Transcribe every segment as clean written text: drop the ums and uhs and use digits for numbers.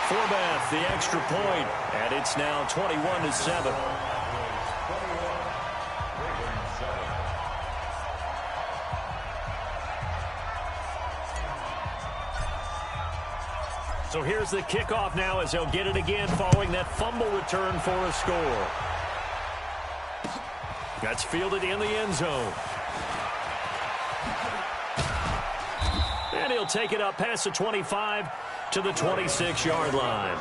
For Beth, the extra point, and it's now 21-7. So here's the kickoff now as they'll get it again following that fumble return for a score. That's fielded in the end zone. And he'll take it up past the 25 to the 26-yard line.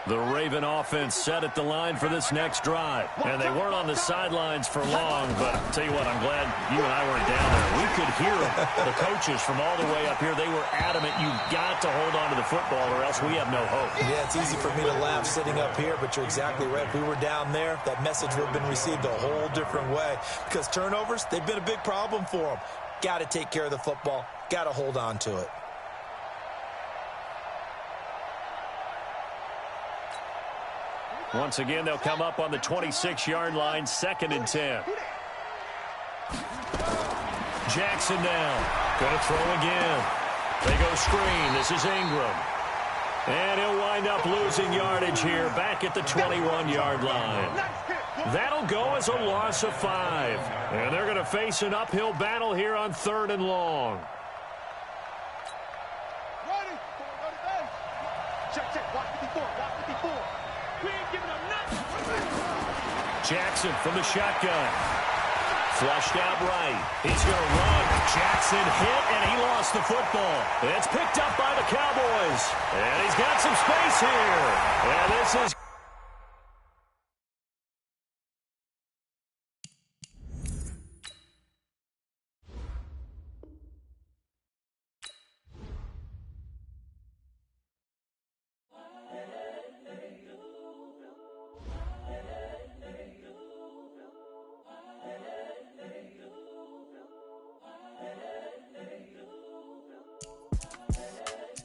The Raven offense set at the line for this next drive. And they weren't on the sidelines for long, but I'll tell you what, I'm glad you and I weren't down there. We could hear them. The coaches from all the way up here, they were adamant, you've got to hold on to the football or else we have no hope. Yeah, it's easy for me to laugh sitting up here, but you're exactly right. If we were down there, that message would have been received a whole different way. Because turnovers, they've been a big problem for them. Got to take care of the football. Got to hold on to it. Once again, they'll come up on the 26-yard line, 2nd and 10. Jackson down. Going to throw again. They go screen. This is Ingram. And he'll wind up losing yardage here back at the 21-yard line. That'll go as a loss of 5. And they're going to face an uphill battle here on 3rd and long. Jackson from the shotgun. Flushed out right. He's going to run. Jackson hit, and he lost the football. It's picked up by the Cowboys. And he's got some space here. And this is...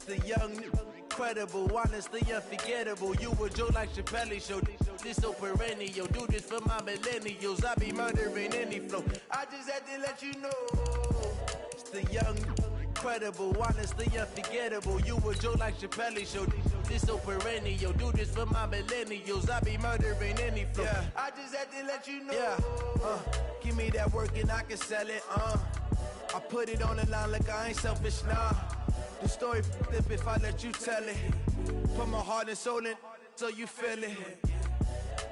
The young, incredible, honestly unforgettable. You a Joe like Chappelle show. This so perennial. Do this for my millennials. I be murdering any flow. I just had to let you know. It's the young, incredible, honestly unforgettable. You a Joe like Chappelle show. This so perennial. Do this for my millennials. I be murdering any flow. Yeah. I just had to let you know. Yeah. Give me that work and I can sell it. I put it on the line like I ain't selfish, nah. The story flip if I let you tell it. Put my heart and soul in so you feel it.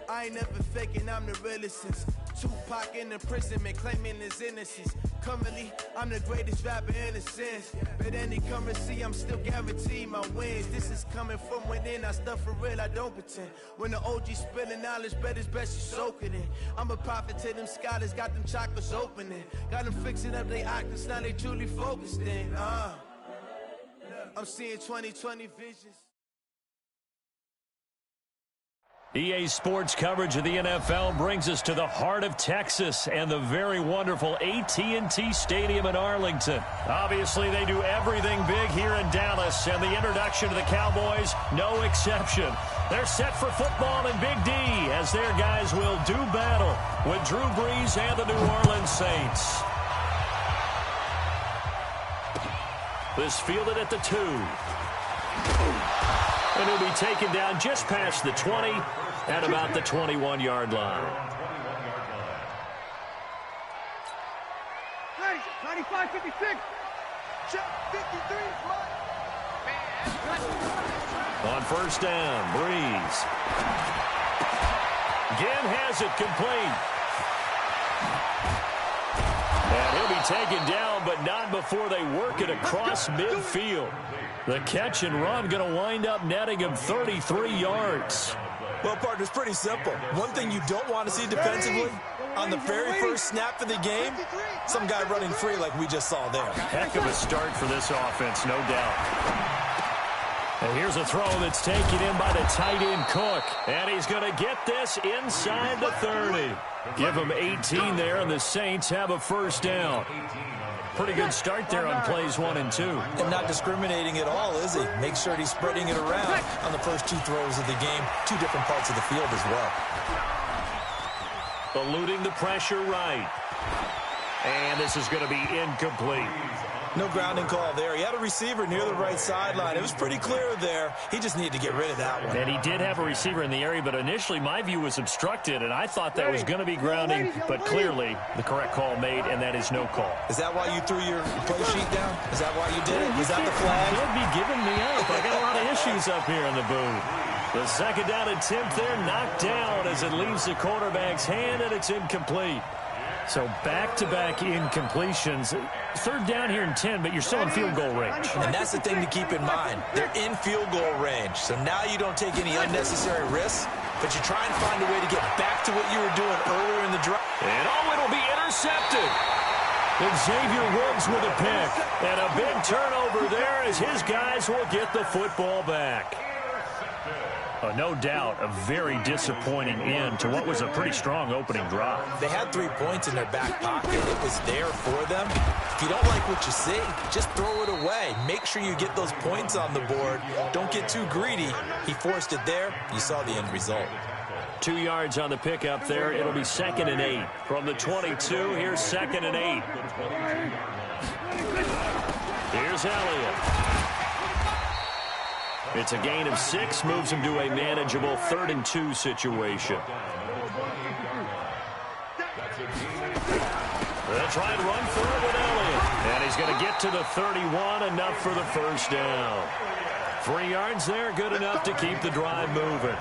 I ain't never faking, I'm the realest since Tupac in imprisonment, claiming his innocence. Currently, I'm the greatest rapper in a sense. But any currency, I'm still guaranteed my wins. This is coming from within, I stuff for real, I don't pretend. When the OG spilling knowledge, bet it's best you soak it in. I'm a prophet to them scholars, got them chakras opening. Got them fixing up they octaves, now they truly focused in. I'm seeing 2020 visions. EA Sports coverage of the NFL brings us to the heart of Texas and the very wonderful AT&T Stadium in Arlington. Obviously, they do everything big here in Dallas, and the introduction to the Cowboys, no exception. They're set for football in Big D as their guys will do battle with Drew Brees and the New Orleans Saints. This fielded at the 2. And he'll be taken down just past the 20 at about the 21-yard line. 95, 56. 53. On first down, Brees. Again has it complete. And he'll be taken down, but not before they work it across midfield. The catch and run going to wind up netting him 33 yards. Well, partner, it's pretty simple. One thing you don't want to see defensively, on the very first snap of the game, some guy running free like we just saw there. Heck of a start for this offense, no doubt. And here's a throw that's taken in by the tight end Cook. And he's going to get this inside the 30. Give him 18 there, and the Saints have a first down. pretty good start there on plays 1 and 2. And not discriminating at all, is he? Make sure he's spreading it around on the first 2 throws of the game. 2 different parts of the field as well. Eluding the pressure right. And this is going to be incomplete. No grounding call there. He had a receiver near the right sideline. It was pretty clear there. He just needed to get rid of that one. And he did have a receiver in the area, but initially my view was obstructed, and I thought that was going to be grounding, but clearly the correct call made, and that is no call. Is that why you threw your play sheet down? Is that why you did it? Was that the flag? Could be giving me up. I got a lot of issues up here in the booth. The second down attempt there knocked down as it leaves the quarterback's hand, and it's incomplete. So back-to-back incompletions. Third down here in 10, but you're still in field goal range. And that's the thing to keep in mind. They're in field goal range. So now you don't take any unnecessary risks, but you try and find a way to get back to what you were doing earlier in the drive. And it'll be intercepted. Xavier Woods with a pick. And a big turnover there as his guys will get the football back. No doubt a very disappointing end to what was a pretty strong opening drive. They had 3 points in their back pocket. It was there for them. If you don't like what you see, just throw it away. Make sure you get those points on the board. Don't get too greedy. He forced it there. You saw the end result. 2 yards on the pickup there. It'll be 2nd and 8. From the 22, here's 2nd and 8. Here's Elliott. It's a gain of 6, moves him to a manageable 3rd and 2 situation. They'll try and run through it with Elliott. And he's going to get to the 31, enough for the first down. 3 yards there, good enough to keep the drive moving.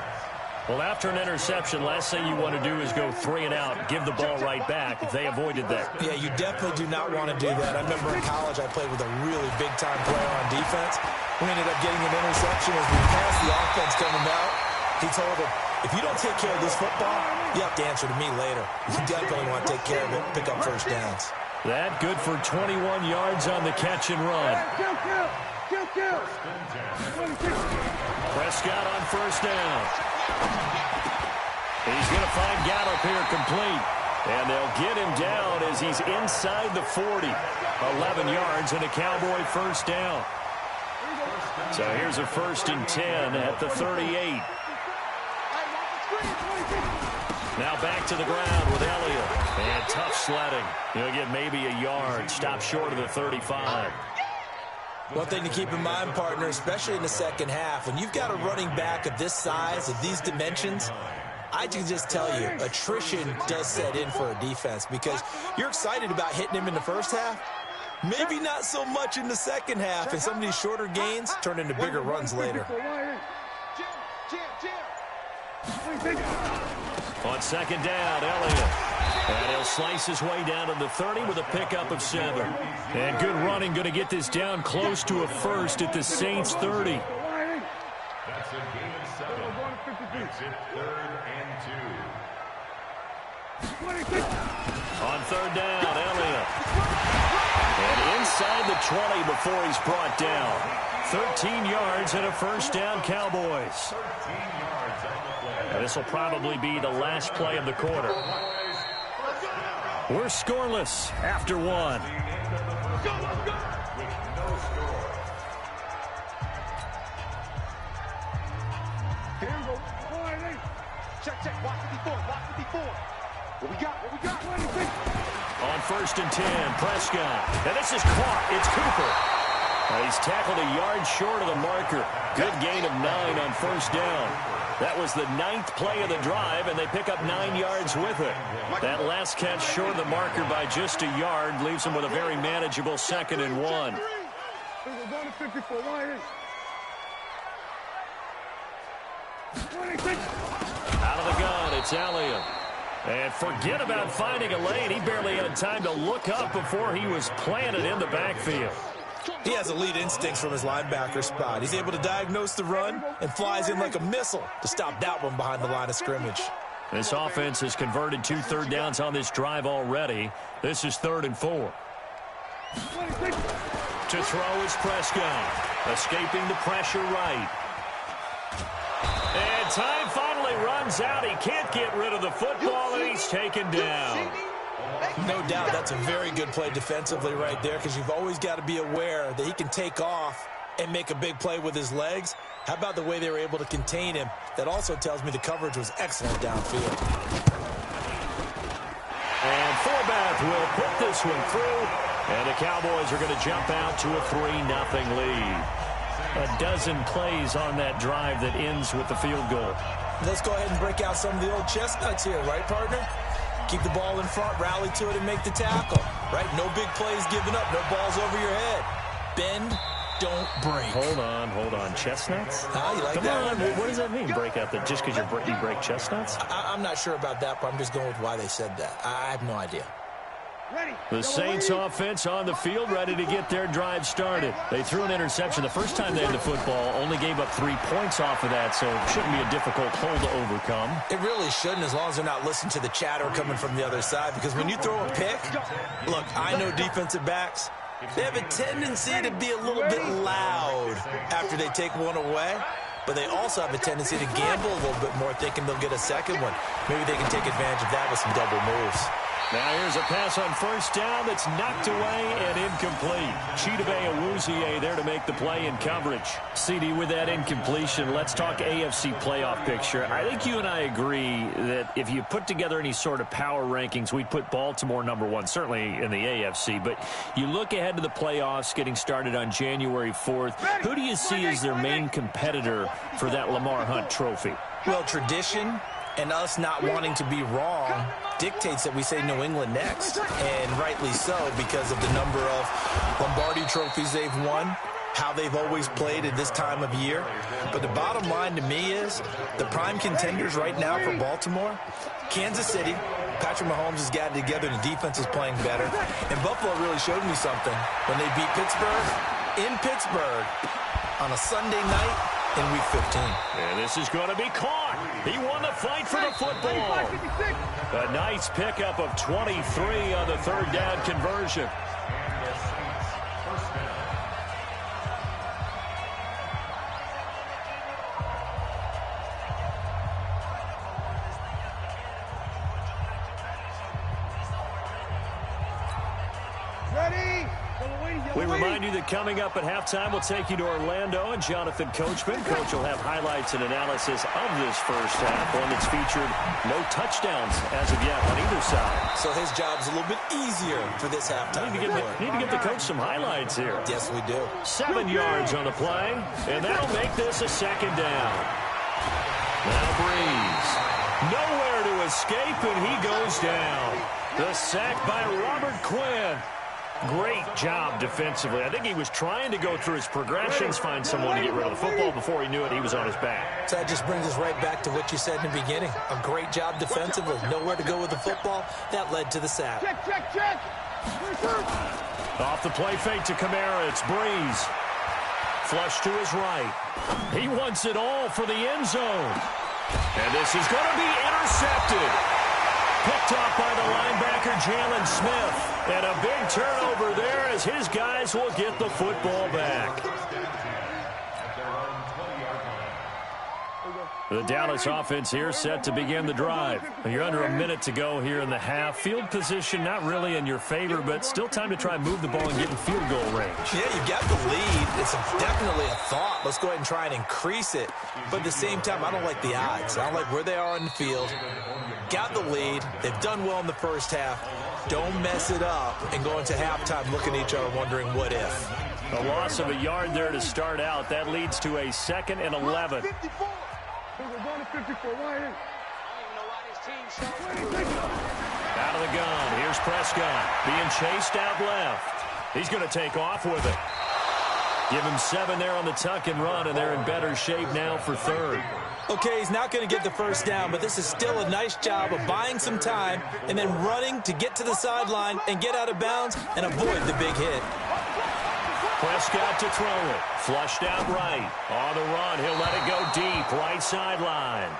Well, after an interception, last thing you want to do is go 3 and out, give the ball right back. They avoided that. Yeah, you definitely do not want to do that. I remember in college I played with a really big-time player on defense. We ended up getting an interception as we passed the offense coming out. He told him, if you don't take care of this football, you have to answer to me later. You definitely want to take care of it, pick up first downs. That good for 21 yards on the catch and run. Prescott on first down. He's going to find Gallup here complete. And they'll get him down as he's inside the 40. 11 yards and a Cowboy first down. So here's a 1st and 10 at the 38. Now back to the ground with Elliott. And tough sledding. He'll get maybe a yard. Stop short of the 35. One thing to keep in mind, partner, especially in the second half, when you've got a running back of this size, of these dimensions, I can just tell you, attrition does set in for a defense because you're excited about hitting him in the first half. Maybe not so much in the second half, and some of these shorter gains turn into bigger runs later. On second down, Elliott. And he'll slice his way down to the 30 with a pickup of 7. And good running, going to get this down close to a first at the Saints 30. That's a gain of 7. Makes it 3rd and 2. On third down, Elliott. And inside the 20 before he's brought down. 13 yards and a first down, Cowboys. 13 yards on the play. And this will probably be the last play of the quarter. We're scoreless after 1. With no score. Here we go. Check. Watch 54. What we got? On 1st and 10, Prescott. And this is caught. It's Cooper. He's tackled a yard short of the marker. Good gain of 9 on first down. That was the 9th play of the drive, and they pick up 9 yards with it. That last catch short of the marker by just a yard leaves them with a very manageable 2nd and 1. Out of the gun, it's Elliott. And forget about finding a lane. He barely had time to look up before he was planted in the backfield. He has elite instincts from his linebacker spot. He's able to diagnose the run and flies in like a missile to stop that one behind the line of scrimmage. This offense has converted 2 third downs on this drive already. This is 3rd and 4. To throw is Prescott. Escaping the pressure right. And time finally runs out. He can't get rid of the football, and he's taken down. No doubt that's a very good play defensively right there, because you've always got to be aware that he can take off and make a big play with his legs. How about the way they were able to contain him? That also tells me the coverage was excellent downfield. And Forbath will put this one through, and the Cowboys are going to jump out to a 3-0 lead. A dozen plays on that drive that ends with the field goal. Let's go ahead and break out some of the old chestnuts here, right, partner? Keep the ball in front, rally to it, and make the tackle, right? No big plays given up, no balls over your head. Bend, don't break. Hold on. Chestnuts? You like Come that? on, what does that mean, break out? Just because you break chestnuts? I'm not sure about that, but I'm just going with why they said that. I have no idea. The Saints offense on the field, ready to get their drive started. They threw an interception the first time they had the football, only gave up 3 points off of that, so it shouldn't be a difficult hole to overcome. It really shouldn't, as long as they're not listening to the chatter coming from the other side, because when you throw a pick, look, I know defensive backs, they have a tendency to be a little bit loud after they take one away, but they also have a tendency to gamble a little bit more, thinking they'll get a second one. Maybe they can take advantage of that with some double moves. Now here's a pass on first down that's knocked away and incomplete. Chidobe Awuzie there to make the play in coverage. CD, with that incompletion, let's talk AFC playoff picture. I think you and I agree that if you put together any sort of power rankings, we'd put Baltimore #1, certainly in the AFC. But you look ahead to the playoffs getting started on January 4th. Who do you see as their main competitor for that Lamar Hunt trophy? Well, tradition and us not wanting to be wrong dictates that we say New England next, and rightly so, because of the number of Lombardi trophies they've won, how they've always played at this time of year. But the bottom line to me is the prime contenders right now for Baltimore, Kansas City. Patrick Mahomes has got it together, the defense is playing better, and Buffalo really showed me something when they beat Pittsburgh in Pittsburgh on a Sunday night in Week 15. And this is going to be caught. He won the fight for the football. A nice pickup of 23 on the third down conversion. We remind you that coming up at halftime, we'll take you to Orlando and Jonathan Coachman. Coach will have highlights and analysis of this first half, one that's featured no touchdowns as of yet on either side. So his job's a little bit easier for this halftime. Need to get the coach some highlights here. Yes, we do. 7 yards on the play, and that'll make this a second down. Now Breeze. Nowhere to escape, and he goes down. The sack by Robert Quinn. Great job defensively. I think he was trying to go through his progressions, find someone to get rid of the football. Before he knew it, he was on his back. So that just brings us right back to what you said in the beginning. A great job defensively. Nowhere to go with the football. That led to the sack. Check. Off the play fake to Kamara. It's Breeze. Flush to his right. He wants it all for the end zone. And this is going to be intercepted. Picked off by the linebacker, Jalen Smith. And a big turnover there as his guys will get the football back. The Dallas offense here set to begin the drive. You're under a minute to go here in the half. Field position not really in your favor, but still time to try and move the ball and get in field goal range. Yeah, you've got the lead. It's definitely a thought. Let's go ahead and try and increase it. But at the same time, I don't like the odds. I don't like where they are on the field. Got the lead. They've done well in the first half. Don't mess it up and go into halftime looking at each other wondering what if. A loss of a yard there to start out. That leads to a 2nd and 11. Out of the gun. Here's Prescott being chased out left. He's going to take off with it. Give him 7 there on the tuck and run, and they're in better shape now for third. Okay, he's not going to get the first down, but this is still a nice job of buying some time and then running to get to the sideline and get out of bounds and avoid the big hit. Prescott to throw it. Flushed out right. On the run, he'll let it go deep. Right sideline.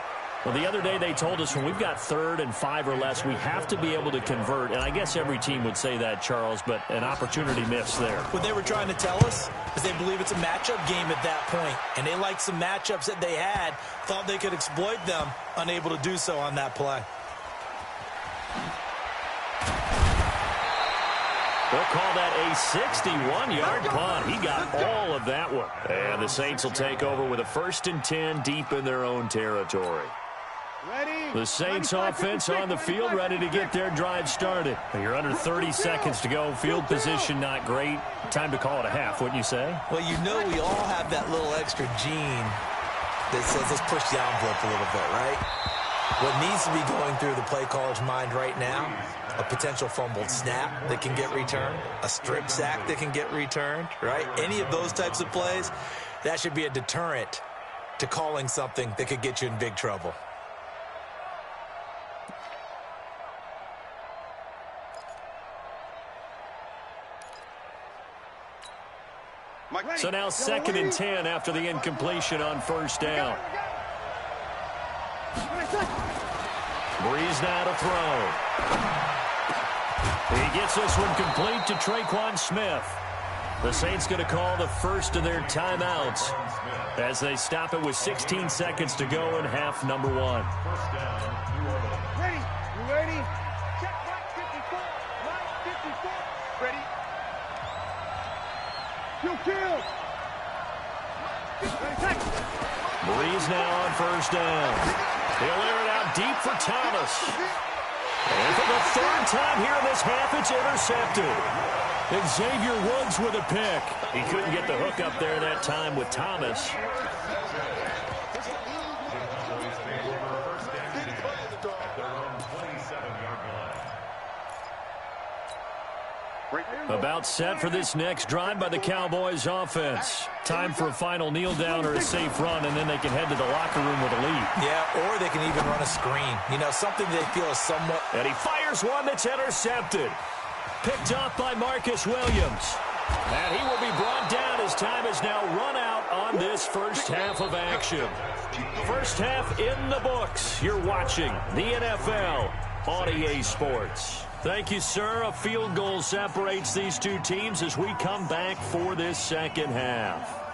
Well, the other day they told us when we've got 3rd and 5 or less, we have to be able to convert. And I guess every team would say that, Charles, but an opportunity missed there. What they were trying to tell us is they believe it's a matchup game at that point. And they liked some matchups that they had, thought they could exploit them, unable to do so on that play. They'll call that a 61-yard punt. He got all of that one. And the Saints will take over with a 1st and 10 deep in their own territory. The Saints offense on the field, ready to get their drive started. You're under 30 seconds to go. Field position not great. Time to call it a half, wouldn't you say? Well, you know we all have that little extra gene that says let's push the envelope a little bit, right? What needs to be going through the play caller's mind right now, a potential fumbled snap that can get returned, a strip sack that can get returned, right? Any of those types of plays, that should be a deterrent to calling something that could get you in big trouble. So now 2nd and 10 after the incompletion on 1st down. Breeze now to throw. He gets this one complete to Traquan Smith. The Saints going to call the first of their timeouts as they stop it with 16 seconds to go in half number 1. Ready? You ready? Check right 54. Right 54. Ready? Kill. Breeze now on 1st down. He'll air it out deep for Thomas. And for the 3rd time here in this half, it's intercepted. And Xavier Woods with a pick. He couldn't get the hook up there that time with Thomas. About set for this next drive by the Cowboys offense. Time for a final kneel down or a safe run, and then they can head to the locker room with a lead. Yeah, or they can even run a screen. You know, something they feel is somewhat... And he fires one that's intercepted. Picked off by Marcus Williams. And he will be brought down as time is now run out on this first half of action. First half in the books. You're watching the NFL on EA Sports. Thank you, sir. A field goal separates these two teams as we come back for this second half.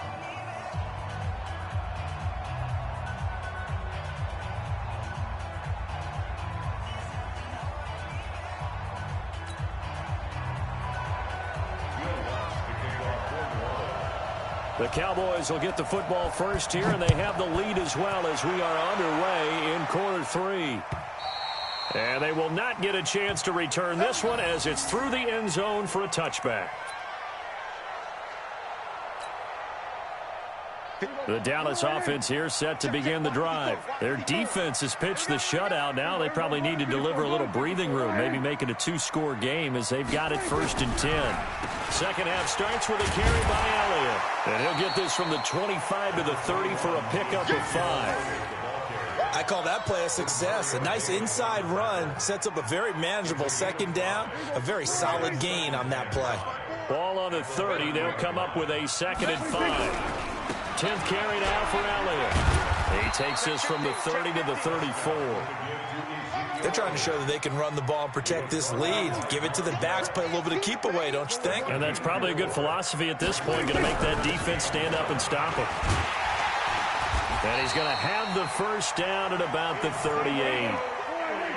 The Cowboys will get the football first here, and they have the lead as well as we are underway in quarter 3. And they will not get a chance to return this one as it's through the end zone for a touchback. The Dallas offense here set to begin the drive. Their defense has pitched the shutout. Now they probably need to deliver a little breathing room, maybe make it a 2-score game as they've got it 1st and 10. Second half starts with a carry by Elliott. And he'll get this from the 25 to the 30 for a pickup of 5. I call that play a success. A nice inside run sets up a very manageable 2nd down, a very solid gain on that play. Ball on the 30. They'll come up with a 2nd and 5. 10th carry now for Elliott. He takes this from the 30 to the 34. They're trying to show that they can run the ball and protect this lead. Give it to the backs, play a little bit of keep away, don't you think? And that's probably a good philosophy at this point, going to make that defense stand up and stop him. And he's going to have the first down at about the 38.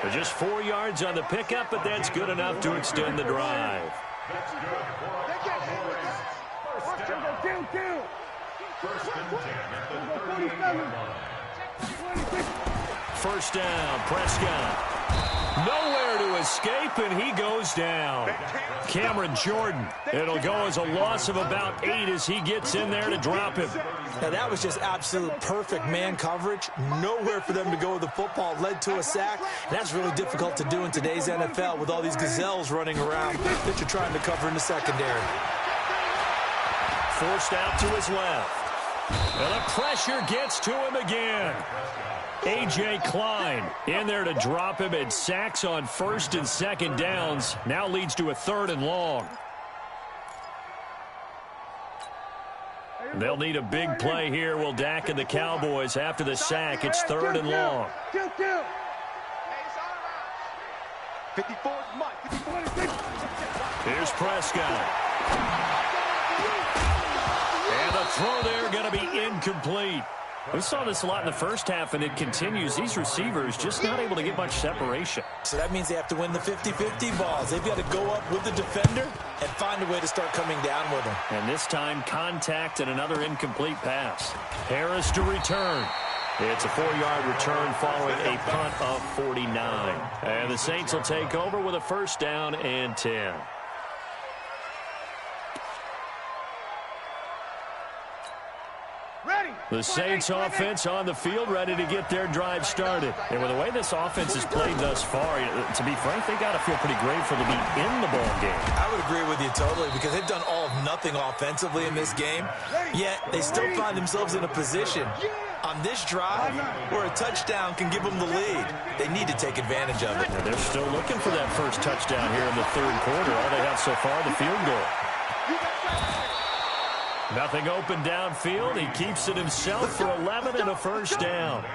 But just 4 yards on the pickup, but that's good enough to extend the drive. First down, Prescott. Nowhere to escape, and he goes down. Cameron Jordan. It'll go as a loss of about 8 as he gets in there to drop him. Now, that was just absolute perfect man coverage. Nowhere for them to go with the football. Led to a sack. And that's really difficult to do in today's NFL with all these gazelles running around that you're trying to cover in the secondary. Forced out to his left. And the pressure gets to him again. A.J. Klein in there to drop him, and sacks on 1st and 2nd downs. Now leads to a 3rd and long. They'll need a big play here, will Dak and the Cowboys. After the sack, it's 3rd and long. 54, Here's Prescott. And the throw there going to be incomplete. We saw this a lot in the first half, and it continues. These receivers just not able to get much separation. So that means they have to win the 50-50 balls. They've got to go up with the defender and find a way to start coming down with them. And this time, contact and another incomplete pass. Harris to return. It's a 4-yard return following a punt of 49. And the Saints will take over with a first down and 10. The Saints offense on the field, ready to get their drive started. And with the way this offense has played thus far, to be frank, they got to feel pretty grateful to be in the ball game. I would agree with you totally, because they've done all of nothing offensively in this game, yet they still find themselves in a position on this drive where a touchdown can give them the lead. They need to take advantage of it. And they're still looking for that first touchdown here in the third quarter. All they have so far, the field goal. Nothing open downfield. He keeps it himself for 11 and a first down.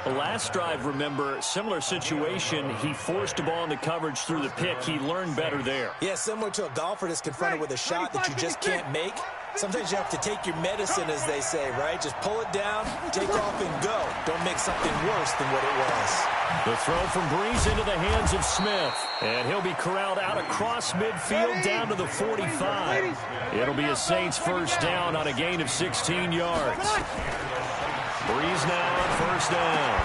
The last drive, remember, similar situation. He forced a ball into coverage through the pick. He learned better there. Yeah, similar to a golfer that's confronted with a shot that you just can't make. Sometimes you have to take your medicine, as they say, right? Just pull it down, take off, and go. Don't make something worse than what it was. The throw from Breeze into the hands of Smith. And he'll be corralled out across midfield down to the 45. It'll be a Saints first down on a gain of 16 yards. Breeze now on first down.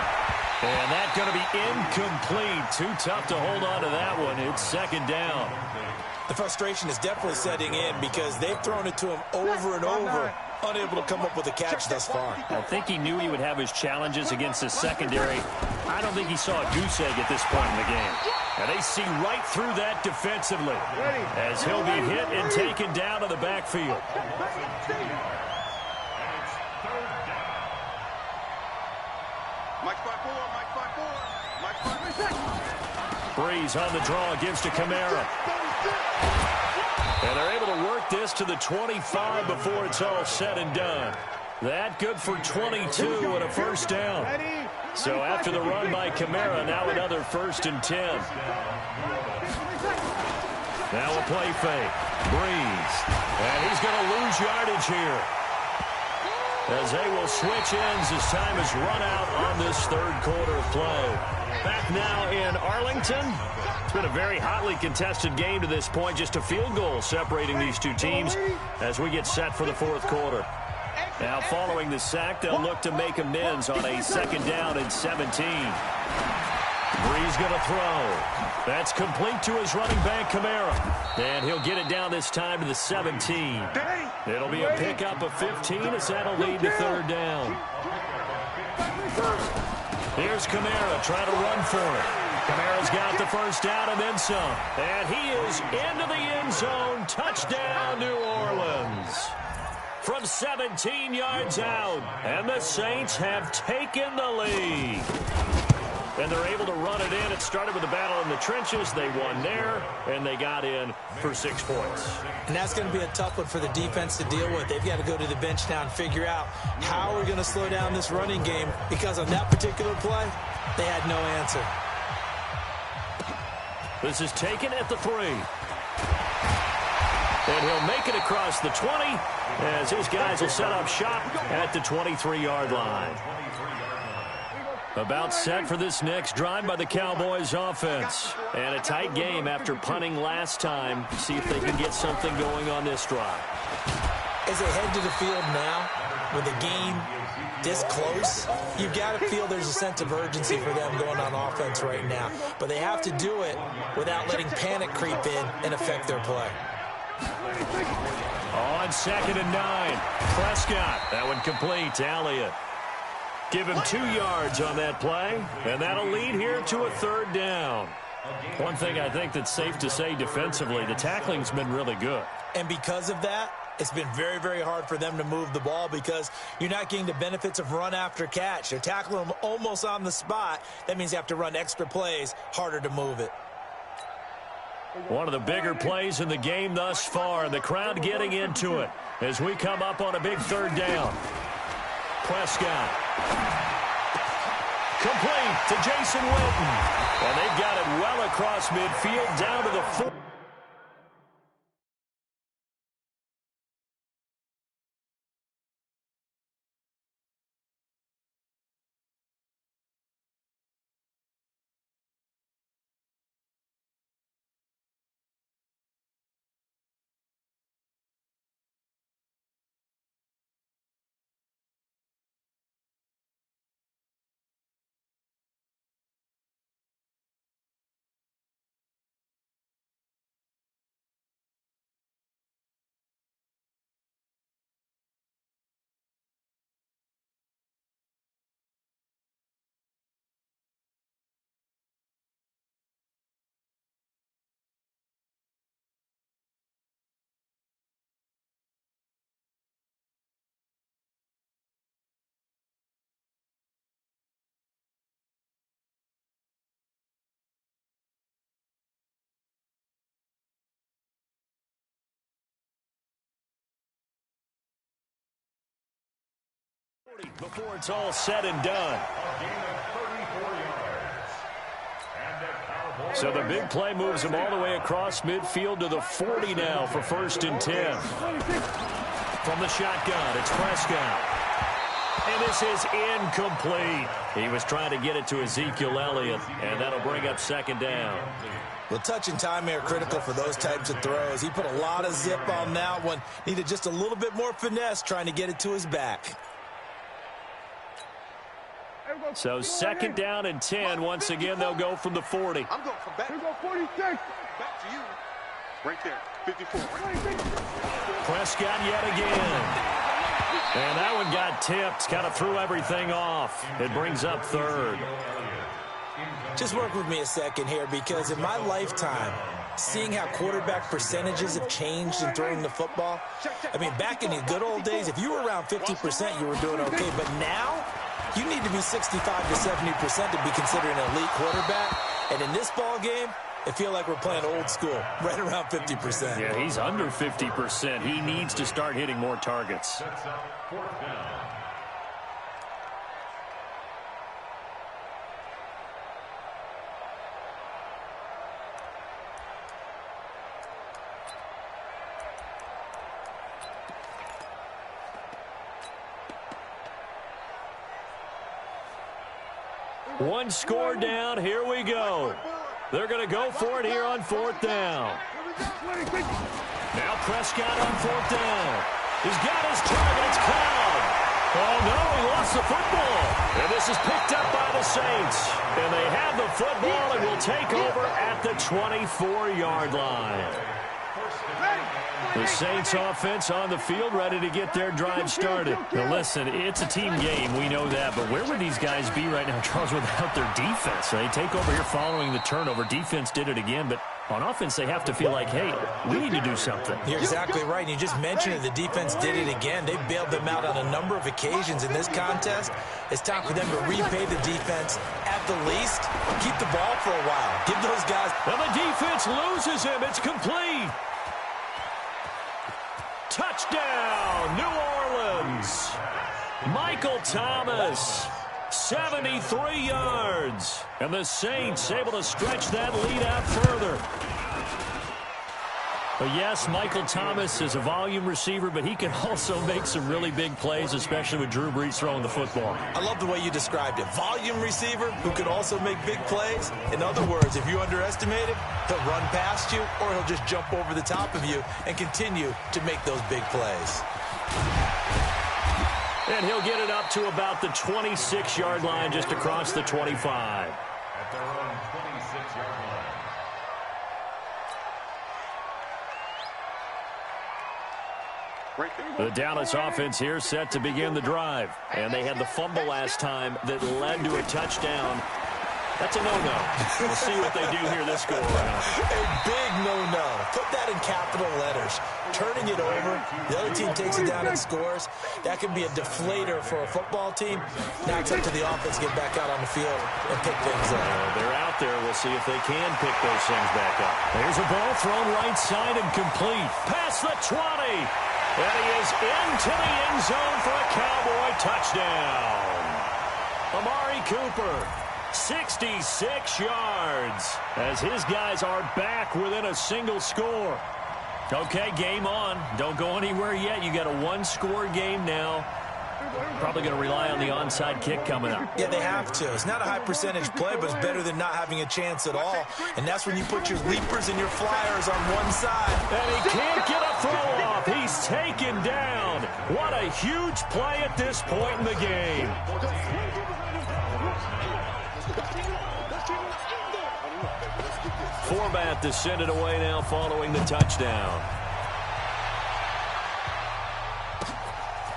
And that's going to be incomplete. Too tough to hold on to that one. It's second down. The frustration is definitely setting in because they've thrown it to him over and over, unable to come up with a catch thus far. I think he knew he would have his challenges against his secondary. I don't think he saw a goose egg at this point in the game. And they see right through that defensively as he'll be hit and taken down to the backfield. Breeze on the draw, gives to Kamara. And they're able to work this to the 25 before it's all said and done. That good for 22 and a first down. So after the run by Kamara, now another first and 10. Now a play fake. Breeze. And he's going to lose yardage here, as they will switch ends as time has run out on this third quarter of play. Back now in Arlington. It's been a very hotly contested game to this point. Just a field goal separating these two teams as we get set for the fourth quarter. Now following the sack, they'll look to make amends on a second down and 17. Breeze going to throw. That's complete to his running back, Kamara. And he'll get it down this time to the 17. It'll be a pickup of 15 as that'll lead to third down. Here's Kamara trying to run for it. Kamara's got the first down and then some. And he is into the end zone. Touchdown, New Orleans. From 17 yards out. And the Saints have taken the lead. And they're able to run it in. It started with a battle in the trenches. They won there, and they got in for 6 points. And that's going to be a tough one for the defense to deal with. They've got to go to the bench now and figure out how we're going to slow down this running game, because on that particular play, they had no answer. This is taken at the 3. And he'll make it across the 20 as his guys will set up shop at the 23-yard line. About set for this next drive by the Cowboys offense. And a tight game after punting last time. See if they can get something going on this drive. As they head to the field now, with the game this close, you've got to feel there's a sense of urgency for them going on offense right now. But they have to do it without letting panic creep in and affect their play. On second and 9, Prescott. That one complete to Elliott. Give him 2 yards on that play, and that'll lead here to a third down. One thing I think that's safe to say defensively, the tackling's been really good. And because of that, it's been very, very hard for them to move the ball because you're not getting the benefits of run after catch. They're tackling them almost on the spot. That means you have to run extra plays, harder to move it. One of the bigger plays in the game thus far, and the crowd getting into it as we come up on a big third down. Prescott. Complete to Jason Witten. And they've got it well across midfield down to the 4. Before it's all said and done. So the big play moves him all the way across midfield to the 40 now for 1st and 10. From the shotgun, it's Prescott. And this is incomplete. He was trying to get it to Ezekiel Elliott, and that'll bring up 2nd down. Well, touch and timing are critical for those types of throws. He put a lot of zip on that one. Needed just a little bit more finesse trying to get it to his back. So 2nd down and 10. Once again, they'll go from the 40. I'm going from back. Here we go, 46. Back to you. Right there, 54. Prescott yet again. And that one got tipped. Kind of threw everything off. It brings up 3rd. Just work with me a second here, because in my lifetime, seeing how quarterback percentages have changed in throwing the football, I mean, back in the good old days, if you were around 50%, you were doing okay. But now, you need to be 65 to 70% to be considered an elite quarterback. And in this ball game, I feel like we're playing old school, right around 50%. Yeah, he's under 50%. He needs to start hitting more targets. One score down. Here we go. They're going to go for it here on 4th down. Now Prescott on 4th down. He's got his target. It's caught. Oh, no, he lost the football. And this is picked up by the Saints. And they have the football and will take over at the 24-yard line. The Saints offense on the field, ready to get their drive started. Now listen, it's a team game, we know that, but where would these guys be right now, Charles, without their defense? They take over here following the turnover. Defense did it again, but on offense they have to feel like, hey, we need to do something. You're exactly right. You just mentioned it. The defense did it again. They bailed them out on a number of occasions in this contest. It's time for them to repay the defense. At the least, keep the ball for a while. Give those guys... Well, the defense loses him. It's complete. Touchdown, New Orleans. Michael Thomas, 73 yards. And the Saints able to stretch that lead out further. But yes, Michael Thomas is a volume receiver, but he can also make some really big plays, especially with Drew Brees throwing the football. I love the way you described it. Volume receiver who can also make big plays. In other words, if you underestimate him, he'll run past you or he'll just jump over the top of you and continue to make those big plays. And he'll get it up to about the 26-yard line, just across the 25. At their own 26-yard line. The Dallas offense here set to begin the drive. And they had the fumble last time that led to a touchdown. That's a no-no. We'll see what they do here this go-around. A big no-no. Put that in capital letters. Turning it over, the other team takes it down and scores. That can be a deflator for a football team. Now it's up to the offense to get back out on the field and pick things up. They're out there. We'll see if they can pick those things back up. There's a ball thrown right side and complete. Past the 20. And he is into the end zone for a Cowboy touchdown. Amari Cooper, 66 yards, as his guys are back within a single score. Okay, game on. Don't go anywhere yet. You got a one-score game now. Probably going to rely on the onside kick coming up. Yeah, they have to. It's not a high percentage play, but it's better than not having a chance at all. And that's when you put your leapers and your flyers on one side. And he can't get a throw off. He's taken down. What a huge play at this point in the game. Format to send it away now following the touchdown.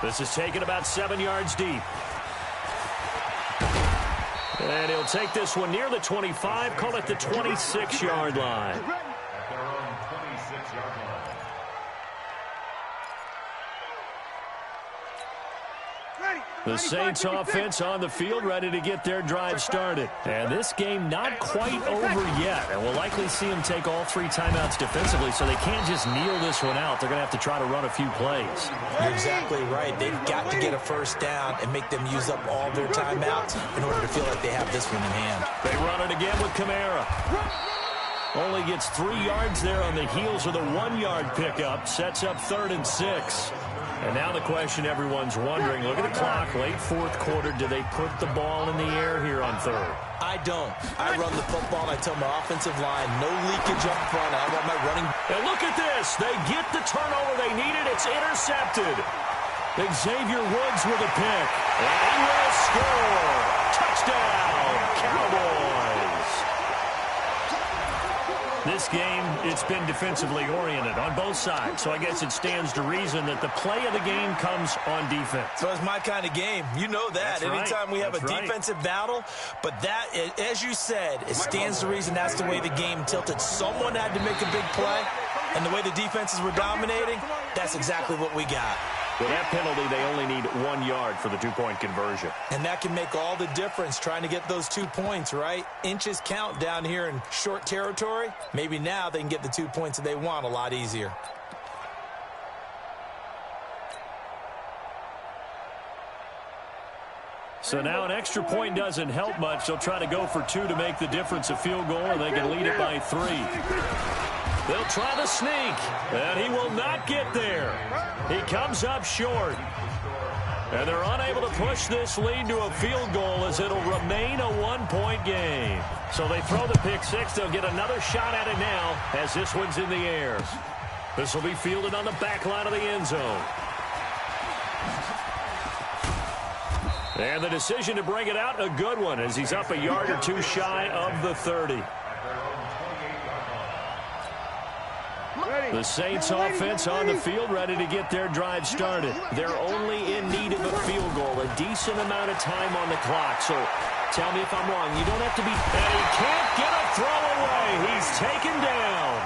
This is taken about 7 yards deep. And he'll take this one near the 25, call it the 26-yard line. At their own 26-yard line. Ready. The Saints offense on the field, ready to get their drive started. And this game not quite over yet. And we'll likely see them take all 3 timeouts defensively, so they can't just kneel this one out. They're going to have to try to run a few plays. You're exactly right. They've got to get a first down and make them use up all their timeouts in order to feel like they have this one in hand. They run it again with Kamara. Only gets 3 yards there on the heels of the 1-yard pickup. Sets up 3rd and 6. And now the question everyone's wondering, look at the clock, late 4th quarter, do they put the ball in the air here on 3rd? I don't. I run the football, and I tell my offensive line, no leakage up front. I want my running. And look at this. They get the turnover they needed. It's intercepted. Xavier Woods with a pick. And he will score. Touchdown, Cowboys. This game, it's been defensively oriented on both sides, so I guess it stands to reason that the play of the game comes on defense. So it's my kind of game. You know that. That's anytime we have a defensive battle, but that, as you said, it stands to reason that's the way the game tilted. Someone had to make a big play, and the way the defenses were dominating, that's exactly what we got. With that penalty, they only need 1 yard for the 2-point conversion. And that can make all the difference trying to get those 2 points, right? Inches count down here in short territory. Maybe now they can get the 2 points that they want a lot easier. So now an extra point doesn't help much. They'll try to go for 2 to make the difference a field goal, or they can lead it by 3. They'll try the sneak, and he will not get there. He comes up short. And they're unable to push this lead to a field goal as it'll remain a 1-point game. So they throw the pick 6. They'll get another shot at it now as this one's in the air. This will be fielded on the back line of the end zone. And the decision to bring it out, a good one, as he's up a yard or 2 shy of the 30. The Saints offense on the field, ready to get their drive started. They're only in need of a field goal, a decent amount of time on the clock. So tell me if I'm wrong. You don't have to be... And he can't get a throw away. He's taken down.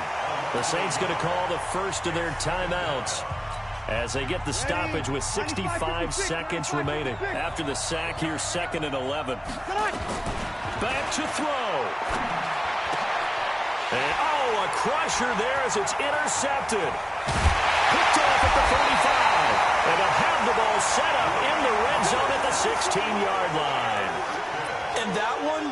The Saints going to call the first of their timeouts as they get the stoppage with 65 seconds remaining. After the sack here, 2nd and 11. Back to throw. And, a crusher there as it's intercepted. Picked off at the 45. And they'll have the ball set up in the red zone at the 16-yard line. And that one,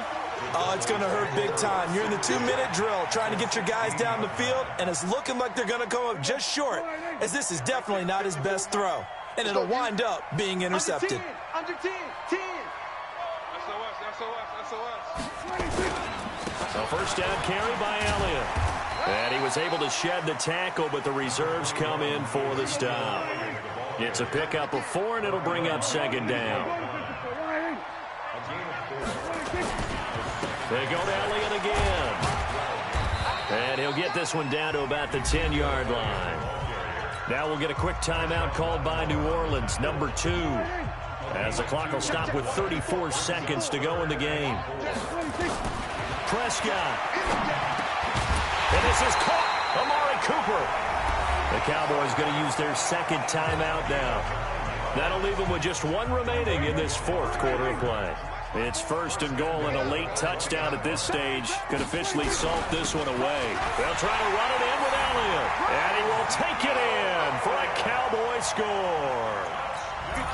it's going to hurt big time. You're in the 2-minute drill trying to get your guys down the field, and it's looking like they're going to come up just short, as this is definitely not his best throw. And it'll wind up being intercepted. Under 10. SOS. A first down carry by Elliott. And he was able to shed the tackle, but the reserves come in for the stop. It's a pickup of 4, and it'll bring up 2nd down. They go to Elliott again. And he'll get this one down to about the 10-yard line. Now we'll get a quick timeout called by New Orleans, number 2. As the clock will stop with 34 seconds to go in the game. Prescott. And this is caught. Amari Cooper. The Cowboys going to use their 2nd timeout now. That'll leave them with just 1 remaining in this 4th quarter of play. It's 1st and goal, and a late touchdown at this stage could officially salt this one away. They'll try to run it in with Elliott. And he will take it in for a Cowboy score.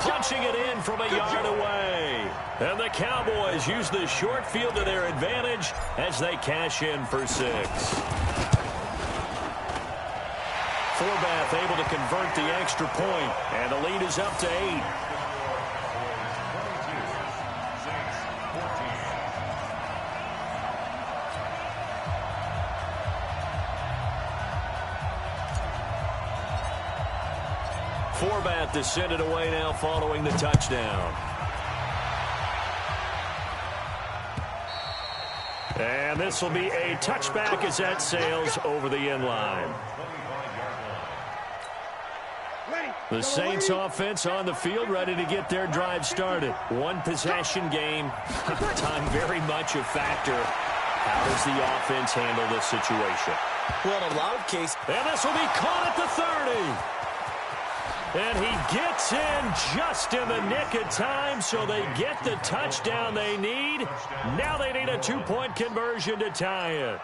Punching it in from a yard away. And the Cowboys use the short field to their advantage as they cash in for 6. Forbath able to convert the extra point, and the lead is up to 8. Forbath to send it away now following the touchdown. And this will be a touchback as that sails over the end line. The Saints offense on the field, ready to get their drive started. 1 possession game. Time very much a factor. How does the offense handle this situation? Well, in a lot of cases. And this will be caught at the 30. And he gets in just in the nick of time, so they get the touchdown they need. Now they need a 2-point conversion to tie it.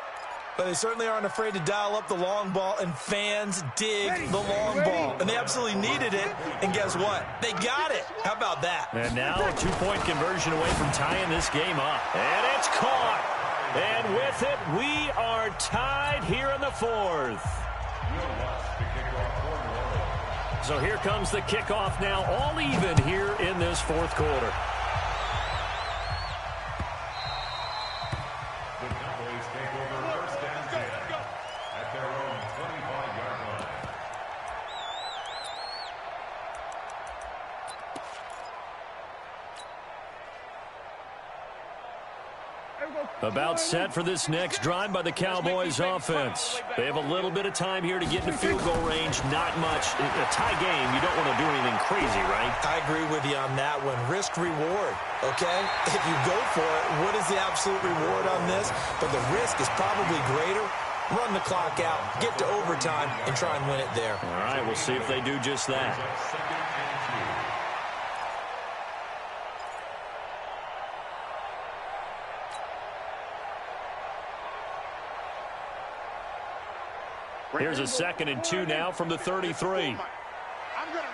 But they certainly aren't afraid to dial up the long ball, and fans dig the long ball. And they absolutely needed it, and guess what? They got it. How about that? And now a 2-point conversion away from tying this game up. And it's caught. And with it, we are tied here in the fourth. So here comes the kickoff now, all even here in this fourth quarter. The Cowboys take over first and 10 at their own 25-yard line. About set for this next drive by the Cowboys offense. They have a little bit of time here to get into field goal range. Not much. A tie game, you don't want to do anything crazy, right? I agree with you on that one. Risk-reward, okay? If you go for it, what is the absolute reward on this? But the risk is probably greater. Run the clock out, get to overtime, and try and win it there. All right, we'll see if they do just that. Here's a 2nd and 2 now from the 33. I'm going to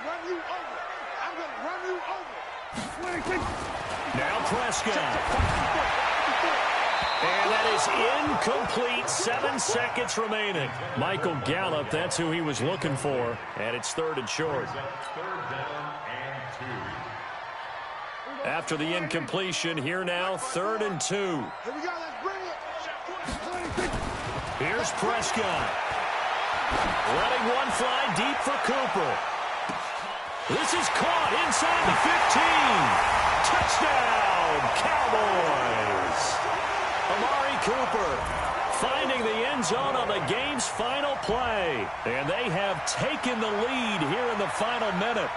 run you over. I'm going to run you over. Now Prescott. And that is incomplete. 7 seconds remaining. Michael Gallup, that's who he was looking for. And it's 3rd and short. Third down and 2. After the incompletion, here now, 3rd and 2. Here we go. Let's bring it. Here's Prescott. Letting one fly deep for Cooper. This is caught inside the 15. Touchdown, Cowboys. Amari Cooper finding the end zone on the game's final play. And they have taken the lead here in the final minute.